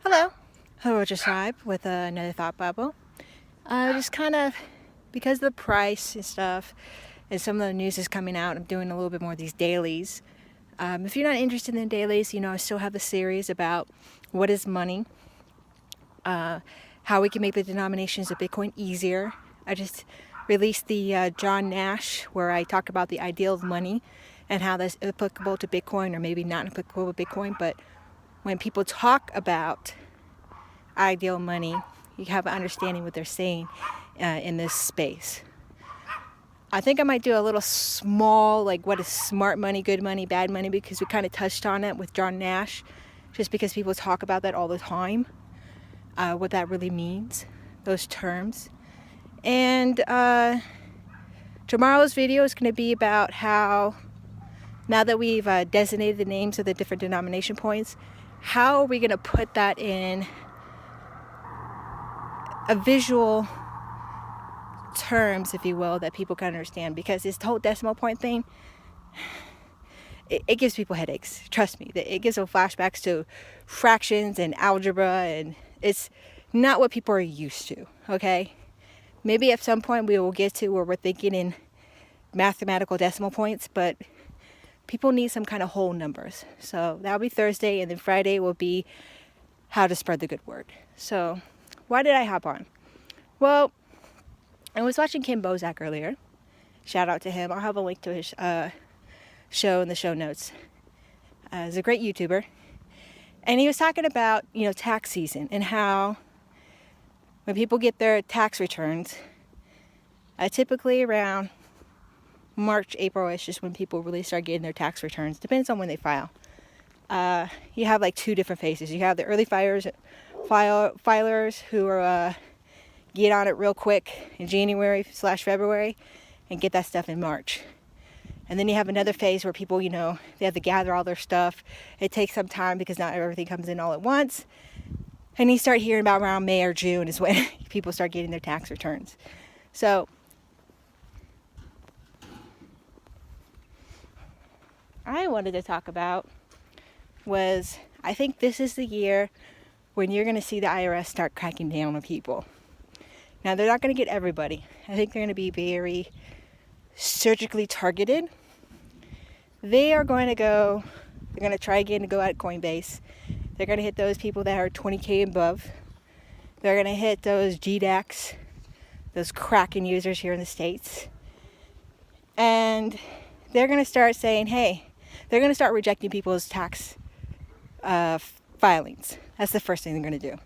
Hello, Skive with another thought bubble. Just kind of because of the price and stuff, and some of the news is coming out. I'm doing a little bit more of these dailies. If you're not interested in dailies, I still have the series about what is money, how we can make the denominations of Bitcoin easier. I just released the John Nash, where I talk about the ideal of money and how that's applicable to Bitcoin, or maybe not applicable to Bitcoin, but when people talk about ideal money, you have an understanding what they're saying in this space. I think I might do a little small, like what is smart money, good money, bad money, because we kind of touched on it with John Nash, just because people talk about that all the time, what that really means, those terms. And tomorrow's video is going to be about how, now that we've designated the names of the different denomination points, how are we going to put that in a visual terms, if you will, that people can understand? Because this whole decimal point thing, it gives people headaches. Trust me, it gives them flashbacks to fractions and algebra, and it's not what people are used to. Okay, maybe at some point we will get to where we're thinking in mathematical decimal points, but people need some kind of whole numbers. So that'll be Thursday, and then Friday will be how to spread the good word. So why did I hop on? Well, I was watching BOSAK earlier. Shout out to him. I'll have a link to his show in the show notes. He's a great YouTuber. And he was talking about, tax season, and how when people get their tax returns, typically around March, April-ish is when people really start getting their tax returns. Depends on when they file. You have like two different phases. You have the early filers who are get on it real quick in January/February and get that stuff in March. And then you have another phase where people, they have to gather all their stuff. It takes some time because not everything comes in all at once. And you start hearing about around May or June is when people start getting their tax returns. So I wanted to talk about was, I think this is the year when you're going to see the IRS start cracking down on people. Now, they're not going to get everybody. I think they're going to be very surgically targeted. They're going to try again to go at Coinbase. They're going to hit those people that are 20K and above. They're going to hit those GDAX, those Kraken users here in the States. And they're going to start saying, hey, they're going to start rejecting people's tax filings. That's the first thing they're going to do.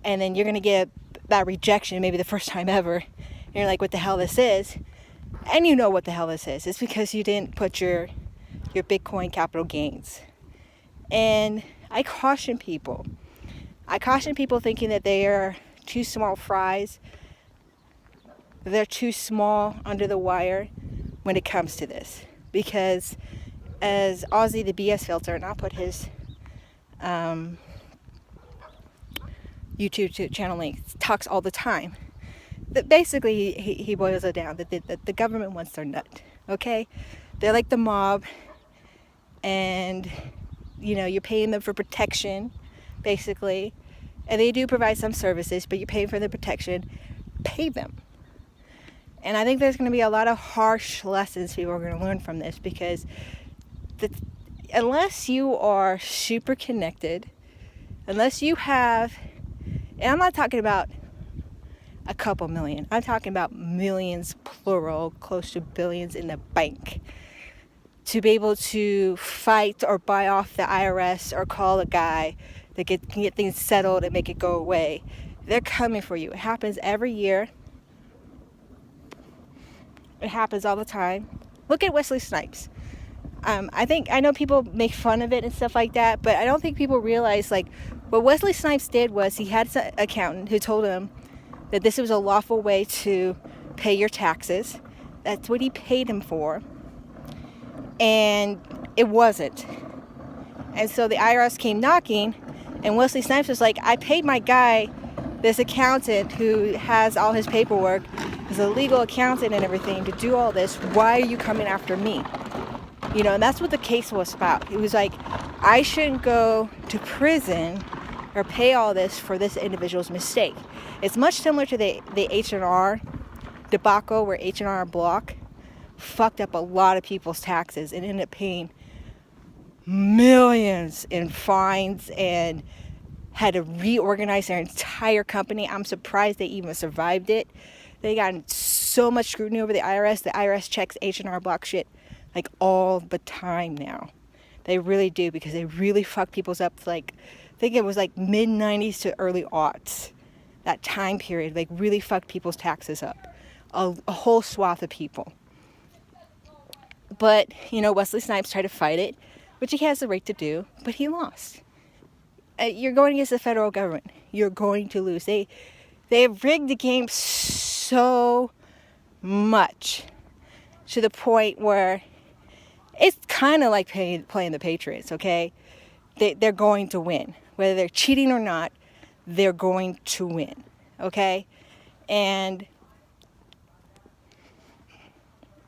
And then you're going to get that rejection, maybe the first time ever. And you're like, what the hell this is? And you know what the hell this is. It's because you didn't put your Bitcoin capital gains. And I caution people. Thinking that they are too small fries. They're too small under the wire when it comes to this. Because as OZZY the BS filter, and I'll put his YouTube channel link, talks all the time. That basically he boils it down that the government wants their nut. Okay, they're like the mob, and you're paying them for protection, basically, and they do provide some services, but you're paying for the protection. Pay them. And I think there's going to be a lot of harsh lessons people are going to learn from this, because unless you are super connected, unless you have, and I'm not talking about a couple million, I'm talking about millions, plural, close to billions in the bank, to be able to fight or buy off the IRS or call a guy that can get things settled and make it go away. They're coming for you. It happens every year. It happens all the time. Look at Wesley Snipes. I know people make fun of it and stuff like that, but I don't think people realize, like, what Wesley Snipes did was he had an accountant who told him that this was a lawful way to pay your taxes. That's what he paid him for. And it wasn't. And so the IRS came knocking, and Wesley Snipes was like, I paid my guy, this accountant who has all his paperwork, is a legal accountant and everything, to do all this. Why are you coming after me? And that's what the case was about. It was like, I shouldn't go to prison or pay all this for this individual's mistake. It's much similar to the H&R debacle, where H&R Block fucked up a lot of people's taxes and ended up paying millions in fines and had to reorganize their entire company. I'm surprised they even survived it. They got so much scrutiny over the IRS. The IRS checks H&R Block shit like all the time now. They really do, because they really fuck people's up. Like, I think it was like mid 90s to early aughts. That time period, like, really fucked people's taxes up. A whole swath of people. But, you know, Wesley Snipes tried to fight it, which he has the right to do, but he lost. You're going against the federal government. You're going to lose. They have rigged the game so much to the point where it's kind of like playing the Patriots, okay? They're going to win. Whether they're cheating or not, they're going to win, okay? And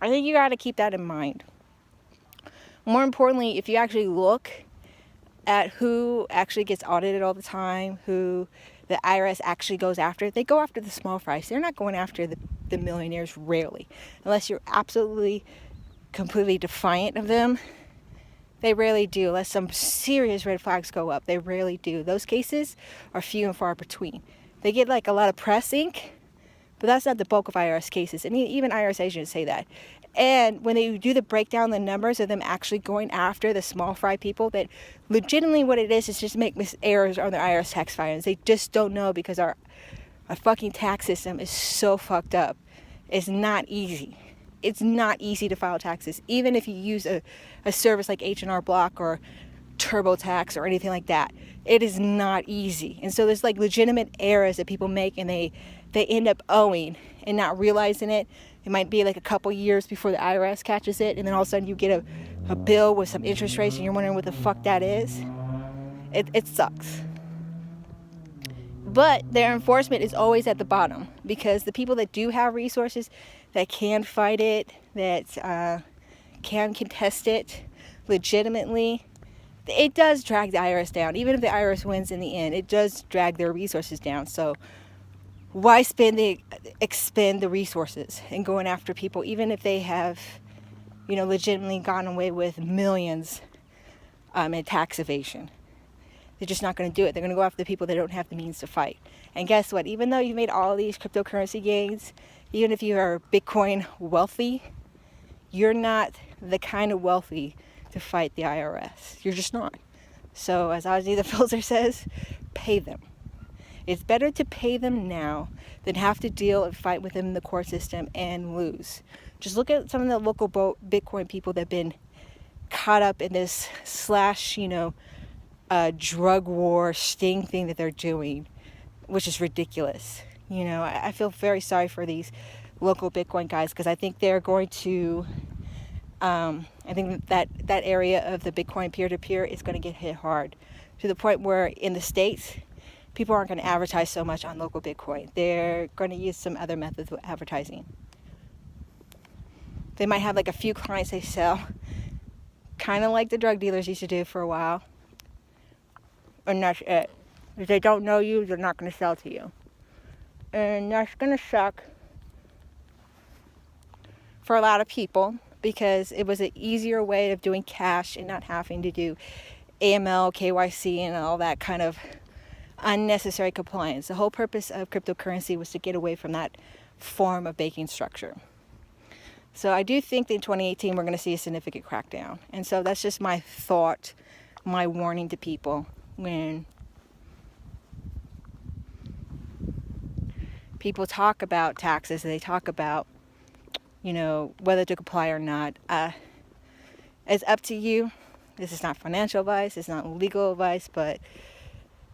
I think you got to keep that in mind. More importantly, if you actually look at who actually gets audited all the time, who the IRS actually goes after, they go after the small fries. They're not going after the millionaires, rarely. Unless you're absolutely, completely defiant of them, they rarely do. Unless some serious red flags go up, they rarely do. Those cases are few and far between. They get like a lot of press ink, but that's not the bulk of IRS cases. I mean, even IRS agents say that. And when they do the breakdown, the numbers of them actually going after the small fry people, that legitimately what it is just make errors on their IRS tax filings. They just don't know, because our fucking tax system is so fucked up. It's not easy. It's not easy to file taxes. Even if you use a service like H&R Block or TurboTax or anything like that, it is not easy. And so there's like legitimate errors that people make, and they end up owing and not realizing it. It might be like a couple years before the IRS catches it, and then all of a sudden you get a bill with some interest rates, and you're wondering what the fuck that is. It sucks. But their enforcement is always at the bottom, because the people that do have resources, that can fight it, that can contest it legitimately, it does drag the IRS down. Even if the IRS wins in the end, it does drag their resources down. So why expend the resources and going after people, even if they have, you know, legitimately gotten away with millions in tax evasion? They're just not going to do it. They're going to go after the people that don't have the means to fight. And guess what? Even though you made all these cryptocurrency gains, even if you are Bitcoin wealthy, you're not the kind of wealthy to fight the IRS. You're just not. So as OZZY the Filter says, pay them. It's better to pay them now than have to deal and fight with them in the court system and lose. Just look at some of the local Bitcoin people that have been caught up in this drug war sting thing that they're doing, which is ridiculous. You know, I feel very sorry for these local Bitcoin guys, because I think they're going to, I think that area of the Bitcoin peer-to-peer is going to get hit hard, to the point where in the States, people aren't going to advertise so much on local Bitcoin. They're going to use some other methods of advertising. They might have like a few clients they sell, kind of like the drug dealers used to do for a while. And that's it. If they don't know you, they're not going to sell to you. And that's going to suck for a lot of people, because it was an easier way of doing cash and not having to do AML, KYC, and all that kind of unnecessary compliance. The whole purpose of cryptocurrency was to get away from that form of banking structure. So I do think that in 2018 we're going to see a significant crackdown. And so that's just my thought, my warning to people when people talk about taxes, they talk about, you know, whether to comply or not. It's up to you. This is not financial advice, it's not legal advice, but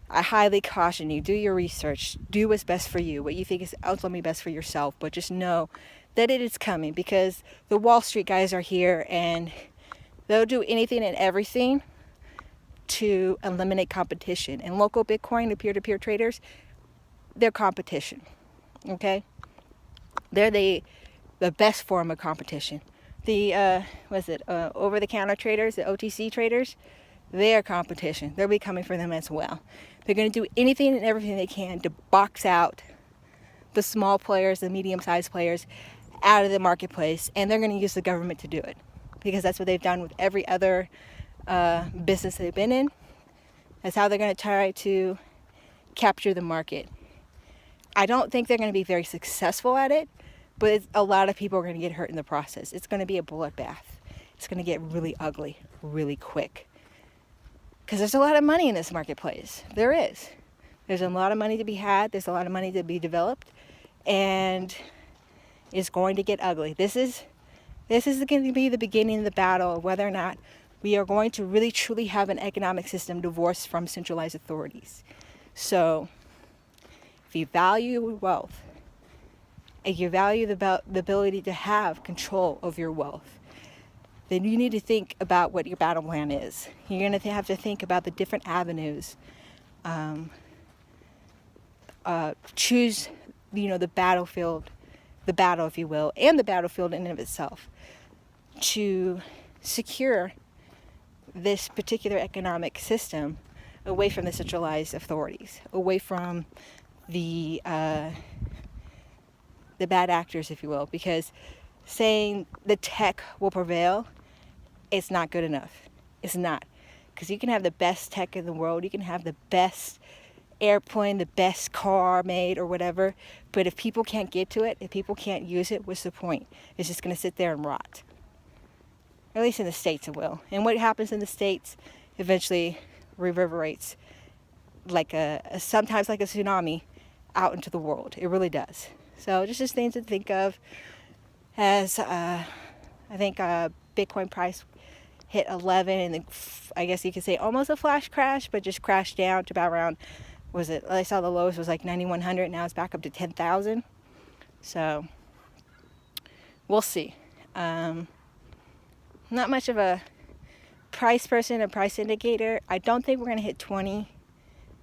I highly caution you, do your research, do what's best for you, what you think is ultimately best for yourself, but just know that it is coming, because the Wall Street guys are here and they'll do anything and everything to eliminate competition. And local Bitcoin, the peer-to-peer traders, they're competition, okay? They're the best form of competition. The, over-the-counter traders, the OTC traders, they are competition. They'll be coming for them as well. They're going to do anything and everything they can to box out the small players, the medium-sized players out of the marketplace, and they're going to use the government to do it, because that's what they've done with every other business they've been in. That's how they're going to try to capture the market. I don't think they're going to be very successful at it, but a lot of people are going to get hurt in the process. It's going to be a bloodbath. It's going to get really ugly really quick, because there's a lot of money in this marketplace. There is. There's a lot of money to be had. There's a lot of money to be developed, and it's going to get ugly. This is going to be the beginning of the battle of whether or not we are going to really truly have an economic system divorced from centralized authorities. So if you value wealth, if you value the ability to have control of your wealth, then you need to think about what your battle plan is. You're going to have to think about the different avenues. Choose, the battlefield, the battle, if you will, and the battlefield in and of itself, to secure this particular economic system away from the centralized authorities, away from the bad actors, if you will, because saying the tech will prevail, it's not good enough. It's not. Because you can have the best tech in the world, you can have the best airplane, the best car made or whatever, but if people can't get to it, if people can't use it, what's the point? It's just going to sit there and rot. At least in the States it will. And what happens in the States eventually reverberates like sometimes like a tsunami out into the world. It really does. So just things to think of as I think Bitcoin price hit 11, and then I guess you could say almost a flash crash, but just crashed down to about around, I saw the lowest was like 9,100. Now it's back up to 10,000. So we'll see. Not much of a price person, a price indicator. I don't think we're going to hit 20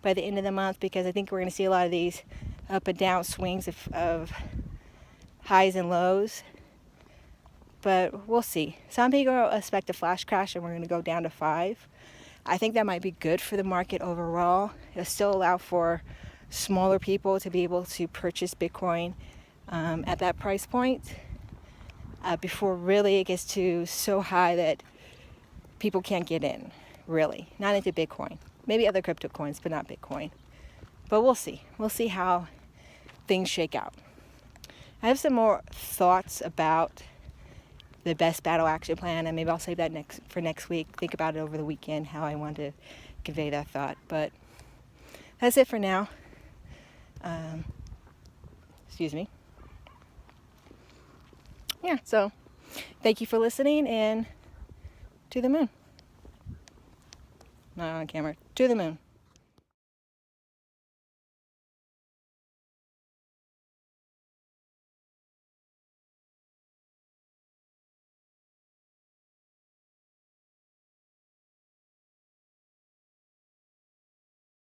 by the end of the month, because I think we're going to see a lot of these up and down swings of highs and lows. But we'll see. Some people expect a flash crash and we're going to go down to 5. I think that might be good for the market overall. It'll still allow for smaller people to be able to purchase Bitcoin at that price point before really it gets to so high that people can't get in, really. Not into Bitcoin. Maybe other crypto coins, but not Bitcoin. But we'll see. We'll see how things shake out. I have some more thoughts about the best battle action plan, and maybe I'll save that for next week. Think about it over the weekend, how I want to convey that thought. But that's it for now. Excuse me. Yeah, so thank you for listening, and to the moon. Not on camera. To the moon.